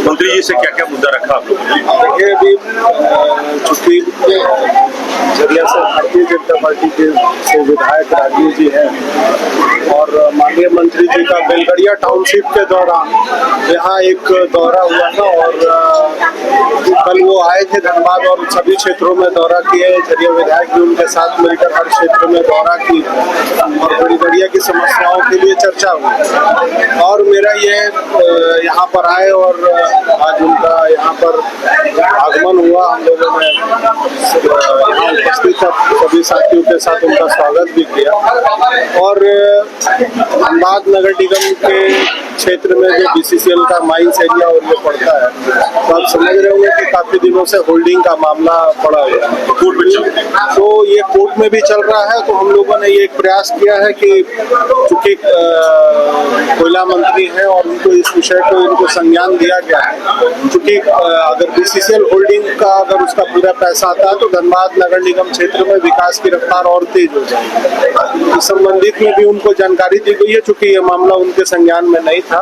मंत्री जी से क्या क्या मुद्दा रखा आप लोगों ने? देखिए, अभी चूंकि झरिया से भारतीय जनता पार्टी के से विधायक राजीव जी हैं और माननीय मंत्री जी का बेलगड़िया टाउनशिप के दौरान यहाँ एक दौरा हुआ था और कल वो आए थे धनबाद और सभी क्षेत्रों में दौरा किए। झरिया विधायक भी उनके साथ मिलकर हर क्षेत्र में दौरा की और बेलगड़िया की समस्याओं के लिए चर्चा हुई और मेरा ये यहाँ पर आए और आज उनका यहाँ पर आगमन हुआ। हम लोगों ने यहाँ उपस्थित सभी साथियों के साथ उनका स्वागत भी किया और धनबाद नगर निगम के क्षेत्र में जो BCCL का माइंस एरिया और ये पड़ता है तो आप समझ रहे होंगे कि काफी दिनों से होल्डिंग का मामला पड़ा हुआ है कोर्ट में चल रहा है। तो ये कोर्ट में भी चल रहा है तो हम लोगों ने ये एक प्रयास किया है कि चूंकि कोयला मंत्री हैं और उनको इस विषय को इनको संज्ञान दिया गया है क्योंकि अगर BCCL होल्डिंग का अगर उसका पूरा पैसा आता है तो धनबाद नगर निगम क्षेत्र में विकास की रफ्तार और तेज हो जाएगी। इस संबंधित में भी उनको जानकारी दी गई है चूंकि ये मामला उनके संज्ञान में नहीं था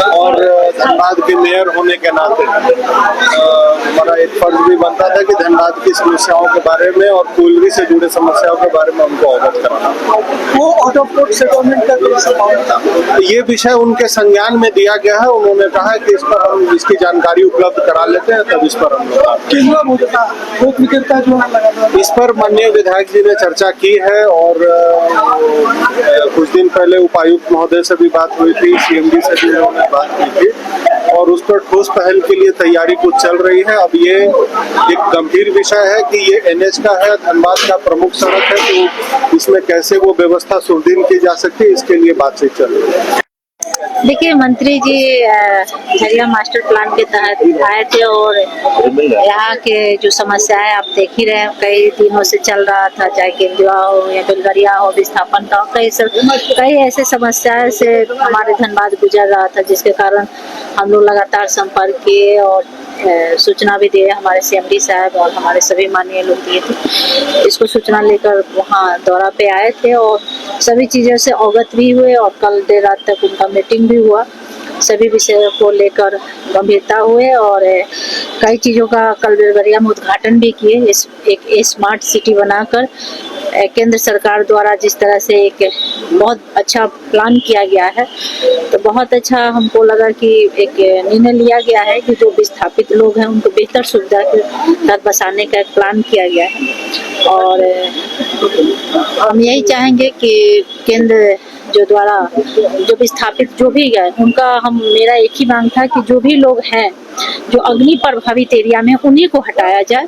और धनबाद के मेयर होने के नाते हमारा एक फर्ज भी बनता था कि धनबाद की समस्याओं के बारे में और कोयलरी से जुड़े समस्याओं के बारे में उनको अवगत कराना। वो आउट ऑफ कोर्ट सेटलमेंट का ये विषय उनके संज्ञान में दिया गया है। उन्होंने कहा कि इस पर हम इसकी जानकारी उपलब्ध करा लेते हैं तब इस पर हम इस पर माननीय विधायक जी ने चर्चा की है और कुछ दिन पहले उपायुक्त महोदय से भी बात हुई थी, CMD से भी उन्होंने बात की थी और उस पर ठोस पहल के लिए तैयारी कुछ चल रही है। अब ये एक गंभीर विषय है कि ये NH का है, धनबाद का प्रमुख सड़क है तो इसमें कैसे वो व्यवस्था सुदृढ़ की जा सकती है इसके लिए बातचीत चल रही है। देखिए, मंत्री जी झरिया मास्टर प्लान के तहत आए थे और यहाँ के जो समस्याएं आप देख ही रहे हैं, कई दिनों से चल रहा था, चाहे केंद्रीय हो या बेलगड़िया हो, विस्थापन का हो, कई ऐसे समस्याएं से हमारे धनबाद गुजर रहा था जिसके कारण हम लोग लगातार संपर्क किए और सूचना भी दिए। हमारे CMD साहब और हमारे सभी माननीय लोग दिए थे। इसको सूचना लेकर वहाँ दौरा पे आए थे और सभी चीज़ों से अवगत भी हुए और कल देर रात तक उनका मीटिंग भी हुआ। सभी विषयों को लेकर गंभीरता हुए और कई चीज़ों का कल बेलगड़िया में उद्घाटन भी किए। एक स्मार्ट सिटी बनाकर केंद्र सरकार द्वारा जिस तरह से एक बहुत अच्छा प्लान किया गया है तो बहुत अच्छा हमको लगा कि एक निर्णय लिया गया है कि जो विस्थापित लोग हैं उनको बेहतर सुविधा के साथ बसाने का एक प्लान किया गया है और हम यही चाहेंगे कि केंद्र जो द्वारा जो विस्थापित जो भी है उनका मेरा एक ही मांग था कि जो भी लोग हैं जो अग्नि प्रभावित एरिया में उन्हीं को हटाया जाए,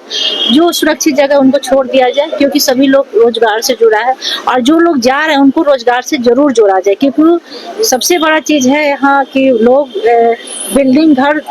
जो सुरक्षित जगह उनको छोड़ दिया जाए क्योंकि सभी लोग रोजगार से जुड़ा है और जो लोग जा रहे हैं उनको रोजगार से जरूर जोड़ा जाए क्योंकि सबसे बड़ा चीज है यहाँ कि लोग बिल्डिंग घर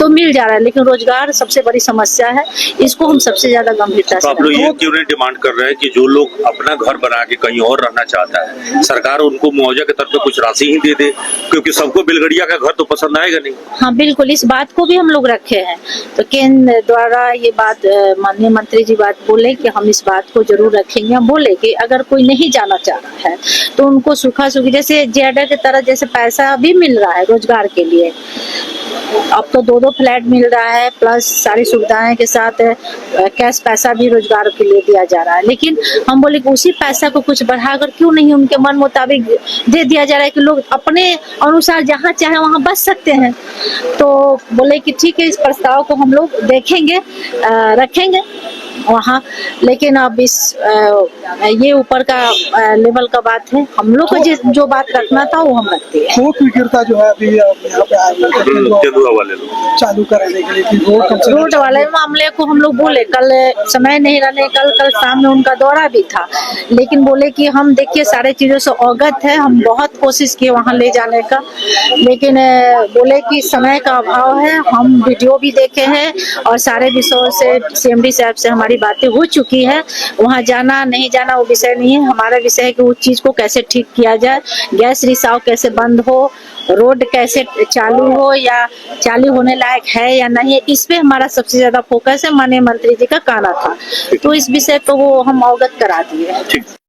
तो मिल जा रहा है लेकिन रोजगार सबसे बड़ी समस्या है। इसको हम सबसे ज्यादा गंभीरता से आप लोग ये क्यों नहीं डिमांड कर रहे हैं कि जो लोग अपना घर बना के कहीं और रहना चाहता है सरकार उनको मुआवजा के तौर पे कुछ राशि ही दे दे क्योंकि सबको बेलगड़िया का घर तो पसंद आएगा नहीं। हाँ बिल्कुल, इस बात को भी हम लोग रखे हैं तो केंद्र द्वारा ये बात माननीय मंत्री जी बात बोले कि हम इस बात को जरूर रखेंगे। हम बोले कि अगर कोई नहीं जाना चाह रहा है तो उनको सूखा सूखी जैसे जेडा की तरह जैसे पैसा भी मिल रहा है रोजगार के लिए, अब तो 2-2 फ्लैट मिल रहा है प्लस सारी सुविधाएं के साथ कैश पैसा भी रोजगार के लिए दिया जा रहा है। लेकिन हम बोले कि उसी पैसा को कुछ बढ़ाकर क्यों नहीं उनके मन मुताबिक दे दिया जा रहा है कि लोग अपने अनुसार जहाँ चाहे वहाँ बस सकते हैं। तो बोले कि ठीक है, इस प्रस्ताव को हम लोग देखेंगे, रखेंगे वहाँ, लेकिन अब इस ये ऊपर का लेवल का बात है। हम लोग को जो बात रखना था वो हम रखते हैं। कोर्ट विक्रेता जो है अभी यहाँ पे चालू कराने के लिए रोड वाले मामले को हम लोग बोले, कल समय नहीं रहने कल शाम में उनका दौरा भी था लेकिन बोले कि हम देखिए सारे चीजों से अवगत है, हम बहुत कोशिश किए वहाँ ले जाने का लेकिन बोले कि समय का अभाव है। हम वीडियो भी देखे हैं और सारे विषयों से CMD साहब से हमारी बातें हो चुकी है। वहाँ जाना नहीं जाना वो विषय नहीं है, हमारा विषय है कि उस चीज को कैसे ठीक किया जाए, गैस रिसाव कैसे बंद हो, रोड कैसे चालू हो या चालू होने लायक है या नहीं, इस पे हमारा सबसे ज्यादा फोकस है। माननीय मंत्री जी का कहना था तो इस विषय को वो हम अवगत करा दिए।